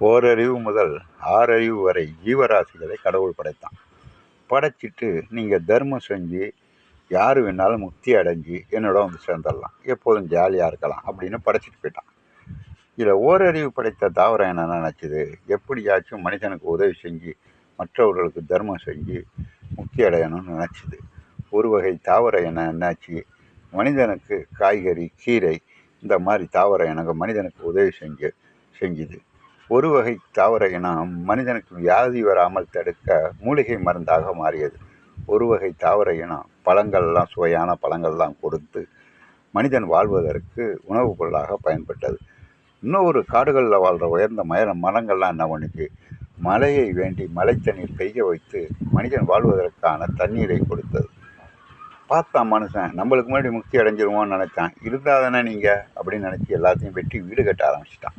ஓரறிவு முதல் ஆறறிவு வரை ஜீவராசிகளை கடவுள் படைத்தான். படைச்சிட்டு நீங்கள் தர்மம் செஞ்சு யார் வேணாலும் முக்தி அடைஞ்சு என்னோட வந்து சேர்ந்துடலாம், எப்போதும் ஜாலியாக இருக்கலாம் அப்படின்னு படைச்சிட்டு போயிட்டான். இதில் ஓரறிவு படைத்த தாவரம் என்ன நினச்சிது, எப்படியாச்சும் மனிதனுக்கு உதவி செஞ்சு மற்றவர்களுக்கு தர்மம் செஞ்சு முக்தி அடையணும்னு நினச்சிது. ஒரு வகை தாவர இனம் என்னாச்சு, மனிதனுக்கு காய்கறி கீரை இந்த மாதிரி தாவர இனங்கள் மனிதனுக்கு உதவி செஞ்சுது. ஒரு வகை தாவர இனம் மனிதனுக்கு வியாதி வராமல் தடுக்க மூலிகை மருந்தாக மாறியது. ஒரு வகை தாவர இனம் பழங்கள்லாம், சுவையான பழங்கள்லாம் கொடுத்து மனிதன் வாழ்வதற்கு உணவுப் பொருளாக பயன்பட்டது. இன்னொரு காடுகளில் வாழ்கிற உயர்ந்த மரங்கள்லாம் என்ன பண்ணுச்சு, மழையை வேண்டி மழை தண்ணீர் பெய்ய வைத்து மனிதன் வாழ்வதற்கான தண்ணீரை கொடுத்தது. பார்த்தான் மனுஷன், நம்மளுக்கு முன்னாடி முக்தி அடைஞ்சிருவோன்னு நினச்சான். இருந்தால் தானே நீங்கள் அப்படின்னு நினச்சி எல்லாத்தையும் வெட்டி வீடு கட்ட ஆரம்பிச்சிட்டான்.